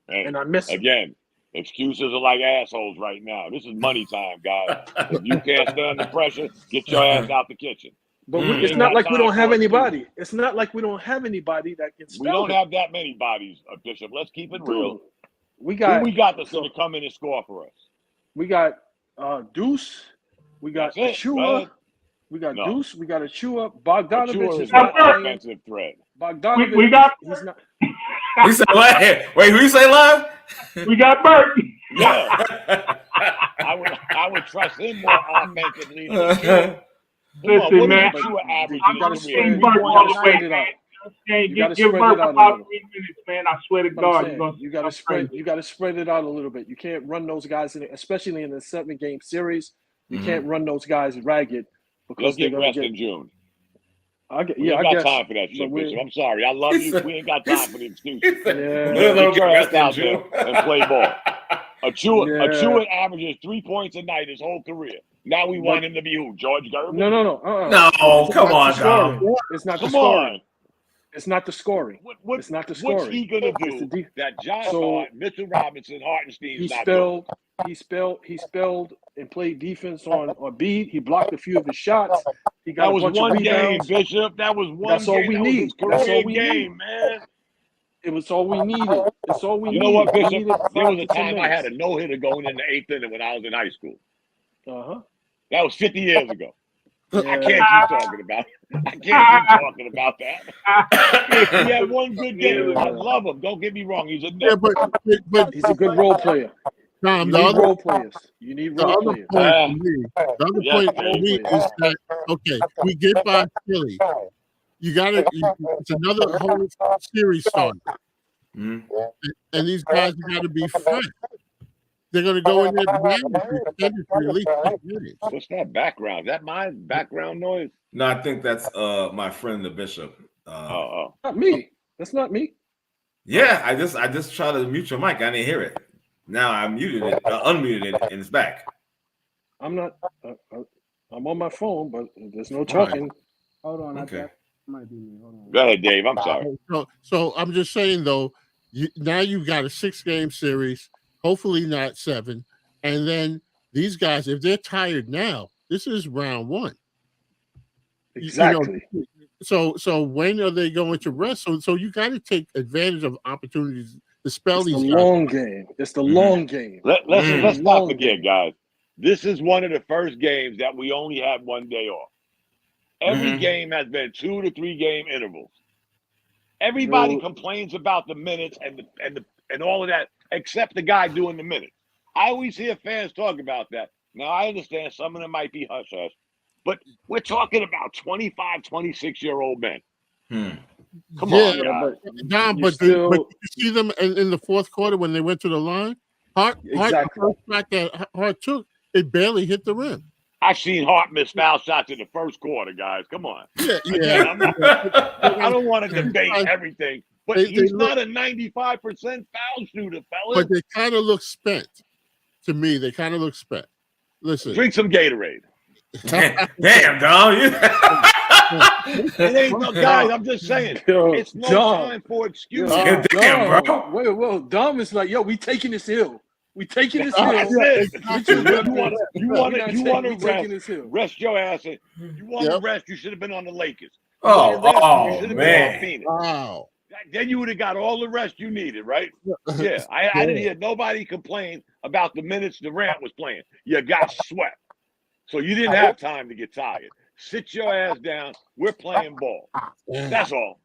Again, excuses are like assholes right now. This is money time, guys. If you can't stand the pressure, get your ass out the kitchen. But it's not like we don't have anybody. It's not like we don't have anybody that can spell. We don't have that many bodies, Bishop. Let's keep it real. We got that's going to come in and score for us? We got Deuce. We got Achua. We got Deuce. We got Achua. Bogdanovich is not an offensive threat. Bogdanovich. We got. He's not. We say live. Wait, who you say live? We got Burt. Yeah. I would trust him more offensively. Listen, man. You got to spread it out. Give Burt about 3 minutes, man. I swear to God. You got to spread it out a little bit. You can't run those guys in, especially in a 7-game series. You can't run those guys ragged. Let's get rest in June. I guess. Time for that shit, Bishop. I'm sorry. I love you. We ain't got time for the excuses. Get your rest out there and play ball. Achua averages 3 points a night his whole career. Now we want him to be who? George Gervin? No. No, come on, Dom. It's not the Come scoring. on. It's not the scoring. It's not the scoring. What's he gonna do that Josh Hart, Mitchell Robinson, Hartenstein's not doing? He spelled and played defense on beat. He blocked a few of his shots. He got that was one game, rebounds. Bishop. That was one That's all game. we that need. Was his That's all career we game, need. man. It was all we needed. It's all we needed. You know what, Bishop? There was a time I had a no-hitter going in the 8th inning when I was in high school. That was 50 years ago. Yeah. I can't keep talking about it. I can't keep talking about that. He had one good game. I love him. Don't get me wrong. He's a but he's a good role player. Tom, you need role players. You need role players. The other point for me is that, okay, we get by Philly. You got to, it's another whole series starting. And these guys got to be fresh. They're going to go in there for at least 6 minutes. What's that background? Is that my background noise? No, I think that's my friend the Bishop. Not me. That's not me. Yeah, I just tried to mute your mic. I didn't hear it. Now I muted it, unmuted it, and it's back. I'm not. I'm on my phone, but there's no talking. Right. Hold on. Okay. Might be me. Hold on. Go ahead, Dave. I'm sorry. So I'm just saying though. Now you've got a 6-game series. Hopefully not 7. And then these guys, if they're tired now, this is round 1. Exactly. So when are they going to rest? So you got to take advantage of opportunities to spell these guys. Long game. It's the long game. Let's not forget, guys. This is one of the first games that we only had 1 day off. Every game has been 2 to 3 game intervals. Everybody complains about the minutes and all of that, except the guy doing the minutes. I always hear fans talk about that. Now, I understand some of them might be hush-hush, but we're talking about 25, 26-year-old men. Come on, guys. But you see them in the fourth quarter when they went to the line? Hart, the first shot that Hart took, it barely hit the rim. I've seen Hart miss foul shots in the first quarter, guys. Come on. Yeah. I don't want to debate everything, but he's not a 95% foul shooter, fellas. But they kind of look spent. To me, they kind of look spent. Listen. Drink some Gatorade. Damn, dog. It ain't no, guys, I'm just saying. It's no time for excuses. Damn, bro. Wait, Dom is like, yo, we taking this hill. We taking this hill. You want to rest your ass. You want to rest. You should have been on the Lakers. Oh man! Wow. Then you would have got all the rest you needed, right? Yeah. I didn't hear nobody complain about the minutes Durant was playing. You got swept, so you didn't have time to get tired. Sit your ass down. We're playing ball. That's all.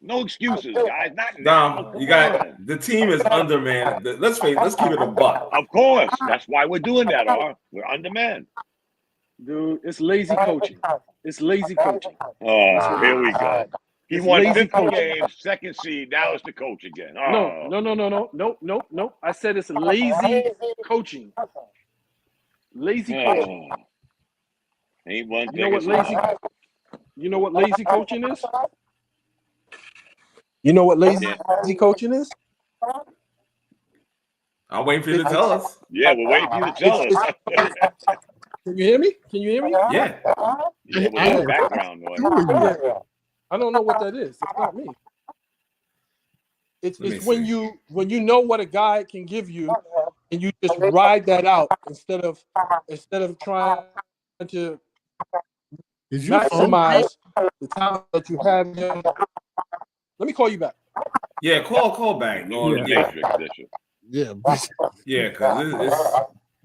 No excuses, guys. Not now. You got the team is undermanned. Let's keep it a buck. Of course, that's why we're doing that. We're undermanned. Dude, it's lazy coaching. It's lazy coaching. Oh, here we go. He won 50 games, second seed. Now it's the coach again. Oh. No. I said it's lazy coaching. Lazy coaching. Ain't one thing. You know what lazy coaching is? You know what lazy coaching is? I'll wait for you to tell us. Yeah, we're waiting for you to tell us. Can you hear me? Yeah. With background noise. I don't know what that is. It's not me. It's when you know what a guy can give you, and you just ride that out instead of trying to maximize the talent that you have. Let me call you back. Yeah, call back. Yeah, because it's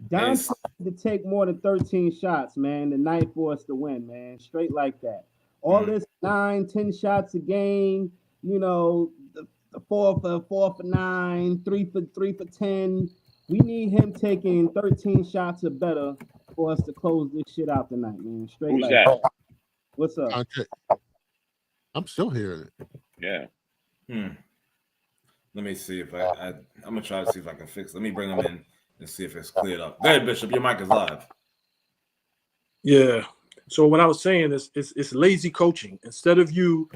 Don to take more than 13 shots, man, the night for us to win, man. Straight like that. All this 9-10 shots a game, the 4 for 9, 3 for 10. We need him taking 13 shots or better for us to close this shit out tonight, man. Straight Who's like that? What's up? Okay. I'm still hearing it. Yeah. Let me see if I'm gonna try to see if I can fix it. Let me bring him in and see if it's cleared up. Go ahead, Bishop. Your mic is live. Yeah. So what I was saying is it's lazy coaching. Instead of you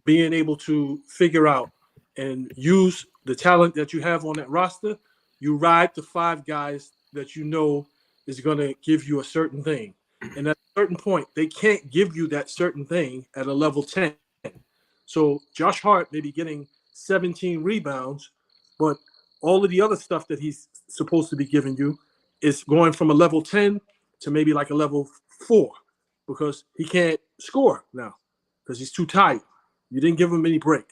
being able to figure out and use the talent that you have on that roster, you ride the 5 guys that you know is going to give you a certain thing. And at a certain point, they can't give you that certain thing at a level 10. So Josh Hart may be getting 17 rebounds, but all of the other stuff that he's supposed to be giving you is going from a level 10 to maybe like a level 4 because he can't score now because he's too tired. You didn't give him any break.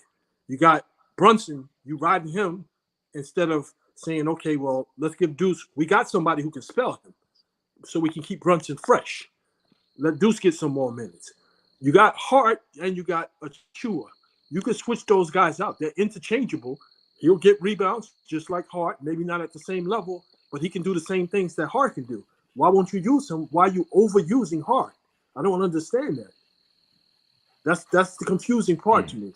You got Brunson, you riding him instead of saying, okay, well, let's give Deuce. We got somebody who can spell him so we can keep Brunson fresh. Let Deuce get some more minutes. You got Hart and you got Achua. You can switch those guys out. They're interchangeable. He'll get rebounds just like Hart, maybe not at the same level, but he can do the same things that Hart can do. Why won't you use him? Why are you overusing Hart? I don't understand that. That's the confusing part to me.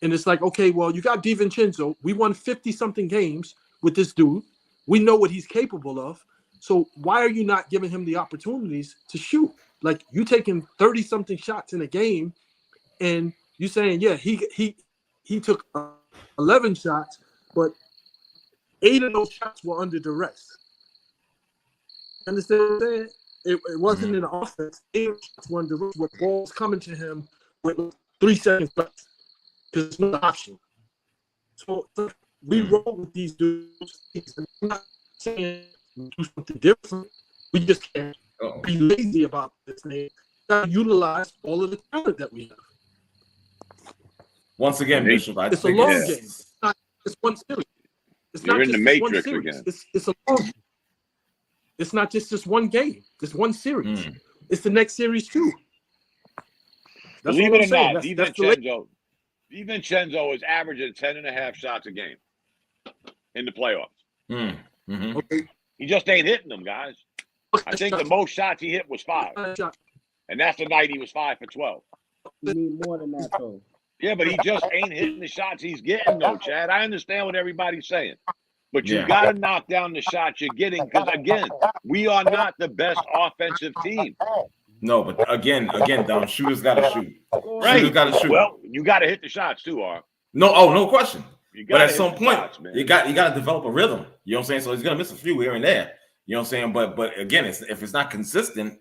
And it's like, okay, well, you got DiVincenzo. We won 50-something games with this dude. We know what he's capable of. So why are you not giving him the opportunities to shoot? Like you taking 30-something shots in a game, and you saying, yeah, he took 11 shots, but 8 of those shots were under duress. Understand what I'm saying? It wasn't in the offense. 8 shots were under duress with balls coming to him with 3 seconds left because it's not an option. So we roll with these dudes. I'm not saying do something different. We just can't be lazy about this thing. Gotta utilize all of the talent that we have. Once again, Bishop, it's a long game. It's not just one series. It's You're not in just the this matrix one series. again. It's a long game. It's not just this one game. This one series. It's the next series too. That's Believe what it I'm or saying. not, DiVincenzo is averaging 10.5 shots a game in the playoffs. Okay. He just ain't hitting them, guys. I think the most shots he hit was 5. And that's the night he was 5 for 12. You need more than that, though. Yeah, but he just ain't hitting the shots he's getting, though, Chad. I understand what everybody's saying. But you got to knock down the shots you're getting because, again, we are not the best offensive team. No, but again, Dom, shooters got to shoot. Right. Shooters got to shoot. Well, you got to hit the shots, too, R. No question. But at some point, shots, you got to develop a rhythm. You know what I'm saying? So he's gonna miss a few here and there. You know what I'm saying? But again, if it's not consistent,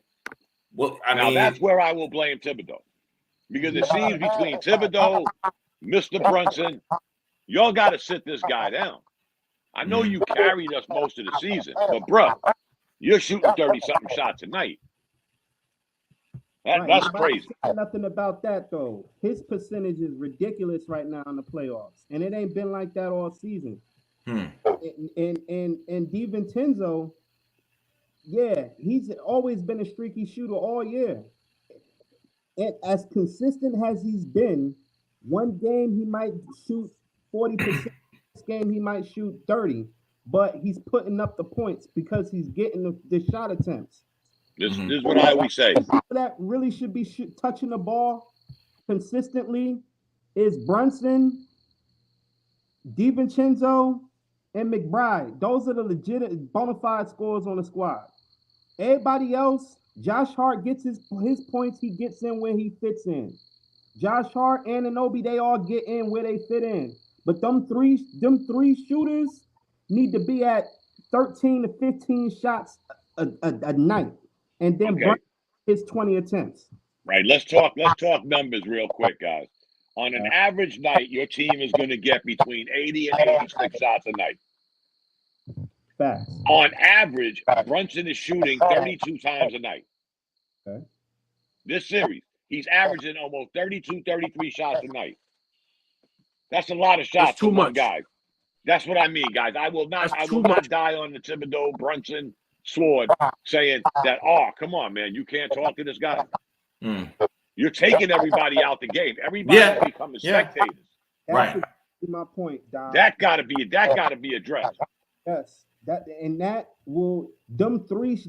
well, I mean, that's where I will blame Thibodeau because it seems between Thibodeau, Mr. Brunson, y'all got to sit this guy down. I know you carried us most of the season, but bro, you're shooting 30-something shots a night. That's crazy. Nothing about that though. His percentage is ridiculous right now in the playoffs, and it ain't been like that all season. And DiVincenzo, yeah, he's always been a streaky shooter all year. And as consistent as he's been, one game he might shoot 40%. This game he might shoot 30, but he's putting up the points because he's getting the shot attempts. This is what I always say. That really should be touching the ball consistently is Brunson, DiVincenzo, and McBride. Those are the legitimate bona fide scorers on the squad. Everybody else, Josh Hart gets his points. He gets in where he fits in. Josh Hart and Anunoby, they all get in where they fit in. But them three shooters need to be at 13 to 15 shots a night. And then his 20 attempts. Right. Let's talk numbers real quick, guys. On an average night, your team is going to get between 80 and 86 shots a night. Facts. On average, Brunson is shooting 32 times a night. Okay. This series, he's averaging almost 32, 33 shots a night. That's a lot of shots for one guy. That's what I mean, guys. I will not die on the Thibodeau Brunson sword saying that, come on, man, you can't talk to this guy. You're taking everybody out the game. Everybody's becoming spectators. That's my point, Don. That gotta be addressed. Yes. That will them three.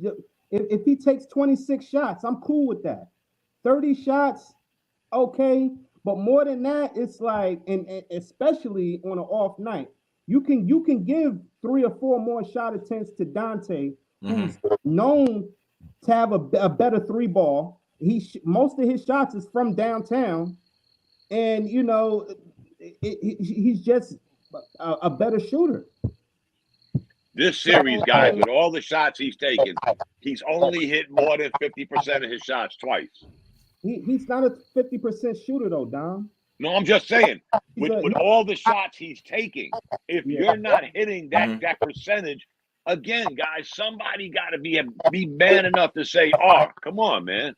If he takes 26 shots, I'm cool with that. 30 shots, okay. But more than that, it's like, and especially on an off night, you can give 3 or 4 more shot attempts to Dante, who's known to have a better 3 ball. Most of his shots is from downtown, and he's just a better shooter. This series, guys, with all the shots he's taken, he's only hit more than 50% of his shots twice. He's not a 50% shooter though, Dom. No, I'm just saying, with all the shots he's taking, if you're not hitting that percentage, again, guys, somebody got to be man enough to say, "Oh, come on, man,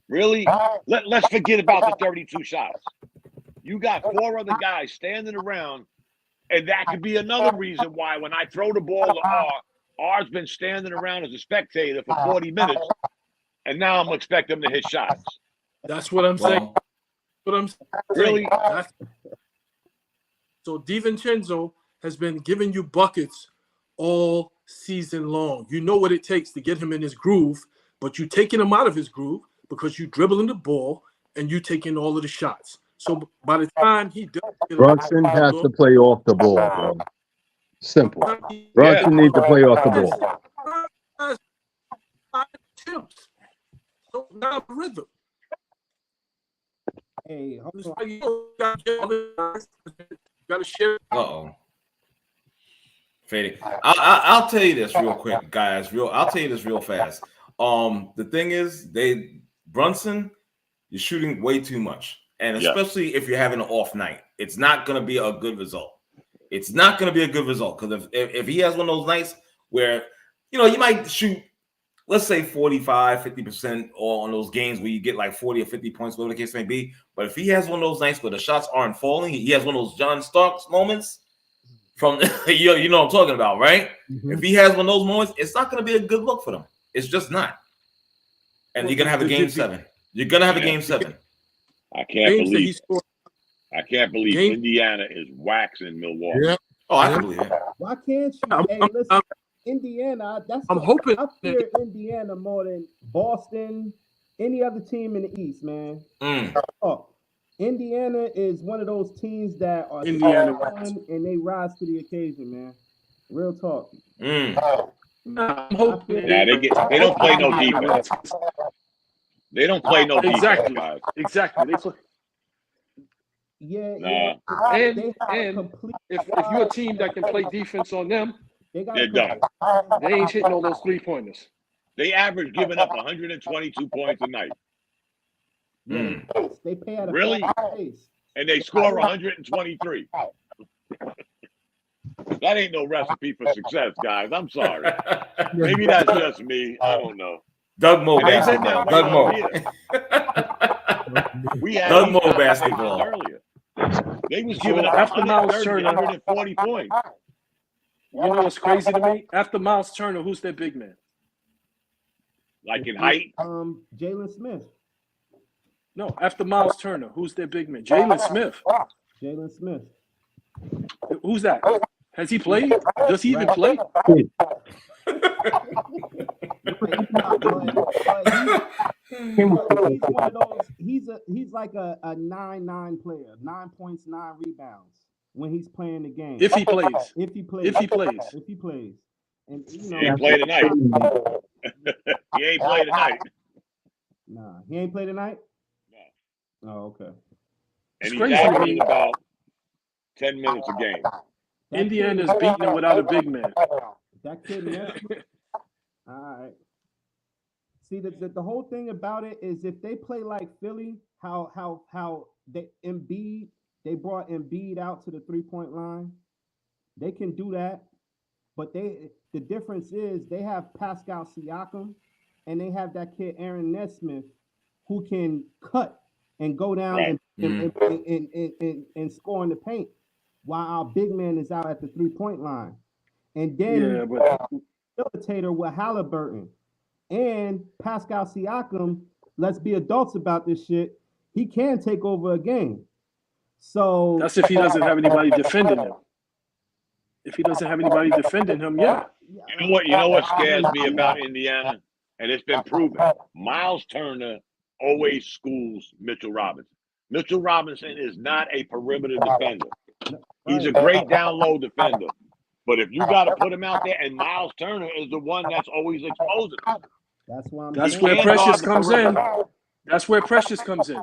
really? Let's forget about the 32 shots. You got 4 other guys standing around, and that could be another reason why when I throw the ball to R's been standing around as a spectator for 40 minutes, and now I'm expecting him to hit shots." That's what I'm saying. What I'm saying. Really? So DiVincenzo has been giving you buckets all season long. You know what it takes to get him in his groove, but you're taking him out of his groove because you're dribbling the ball and you taking all of the shots. So by the time he does, Brunson has to play off the ball, bro. Simple. Brunson needs to play off the ball. So now rhythm. Hey, got to share. Fading. I'll tell you this real quick, guys. I'll tell you this real fast. The thing is, Brunson, you're shooting way too much, and especially if you're having an off night, it's not going to be a good result. It's not going to be a good result because if he has one of those nights where you might shoot, let's say 45, 50% on those games where you get like 40 or 50 points, whatever the case may be. But if he has one of those nights where the shots aren't falling, he has one of those John Starks moments from you know what I'm talking about, right? Mm-hmm. If he has one of those moments, it's not going to be a good look for them. It's just not. And you're going to have a game 7. You're going to have a game 7. I can't believe Indiana is waxing Milwaukee. Yep. Oh, I can believe it. Why can't you? Hey, listen, Indiana. I'm hoping. I fear Indiana more than Boston, any other team in the East, man. Oh, Indiana is one of those teams that are fun and they rise to the occasion, man. Real talk. I'm hoping. Yeah, they don't play no defense. They don't play no defense, guys. Exactly. They play. Yeah. And if you're a team that can play defense on them, they're done. They ain't hitting all those 3-pointers. They average giving up 122 points a night. They pay at a really? Pace. And they score 123. That ain't no recipe for success, guys. I'm sorry. Maybe that's just me. I don't know. Doug Moe basketball. Doug Moe. We had Doug Moe basketball earlier. They was giving up after Miles Turner 140 points. You know what's crazy to me? After Miles Turner, who's their big man? Like in height? Jalen Smith. No, after Miles Turner, who's their big man? Jalen Smith. Jalen Smith. Who's that? Has he played? Does he even play? He's like a 9-9 player, 9 points, 9 rebounds when he's playing the game. If he plays. And he ain't play tonight. He ain't play tonight. Nah, he ain't play tonight? No. Oh, okay. And he's averaging about 10 minutes a game. Indiana's beating him without a big man. That kid, all right. See, the whole thing about it is if they play like Philly, how they brought Embiid out to the 3-point line, they can do that. But the difference is they have Pascal Siakam and they have that kid Aaron Nesmith who can cut and go down and score in the paint while our big man is out at the 3-point line. And then facilitator with Halliburton and Pascal Siakam, let's be adults about this shit, he can take over a game. So that's if he doesn't have anybody defending him. If he doesn't have anybody defending him, yeah. You know what scares me about Indiana? And it's been proven. Miles Turner always schools Mitchell Robinson. Mitchell Robinson is not a perimeter defender. He's a great down low defender. But if you got to put him out there, and Miles Turner is the one that's always exposing him. That's where Precious comes in. That's where Precious comes in.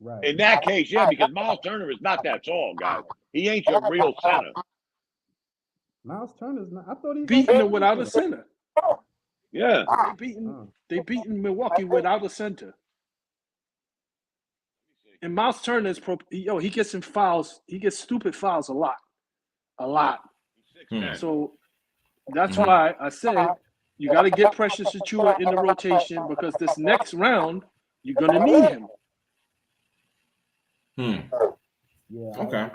Right. In that case, yeah, because Miles Turner is not that tall, guys. He ain't your real center. Miles Turner's not. I thought he beating it without a center. Yeah, they beating Milwaukee without a center. And Miles Turner is he gets in fouls. He gets stupid fouls a lot. So that's why I said you got to get Precious Achiuwa in the rotation because this next round you're gonna need him. Yeah. Okay.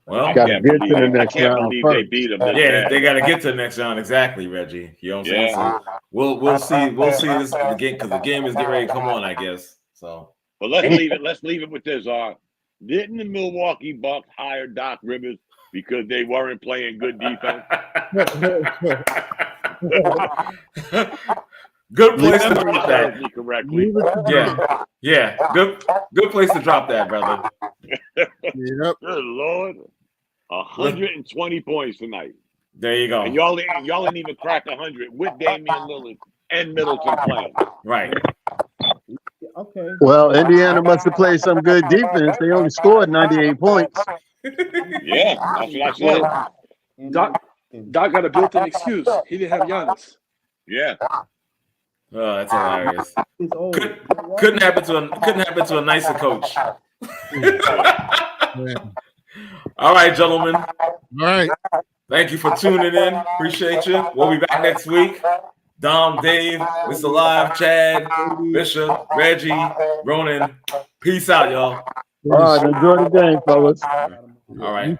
Well, got to get to the next I can't round believe first. they beat him. Yeah, they got to get to the next round. Exactly, Reggie. You know what I'm saying? So we'll see this game because the game is getting ready to come on, I guess. So, but let's leave it with this. Didn't the Milwaukee Bucks hire Doc Rivers because they weren't playing good defense? Good place to drop that. Me correctly. Yeah. Good place to drop that, brother. Yep. Good Lord. 120 points tonight. There you go. And y'all didn't even crack 100 with Damian Lillard and Middleton playing. Right. Okay. Well, Indiana must have played some good defense. They only scored 98 points. Yeah, that's what I said. Doc got a built-in excuse. He didn't have Giannis. Yeah. Oh, that's hilarious. Couldn't happen to a nicer coach. All right, gentlemen. All right. Thank you for tuning in. Appreciate you. We'll be back next week. Dom, Dave, Mr. Live, Chad, Bishop, Reggie, Ronan. Peace out, y'all. All right, enjoy the game, fellas. All right.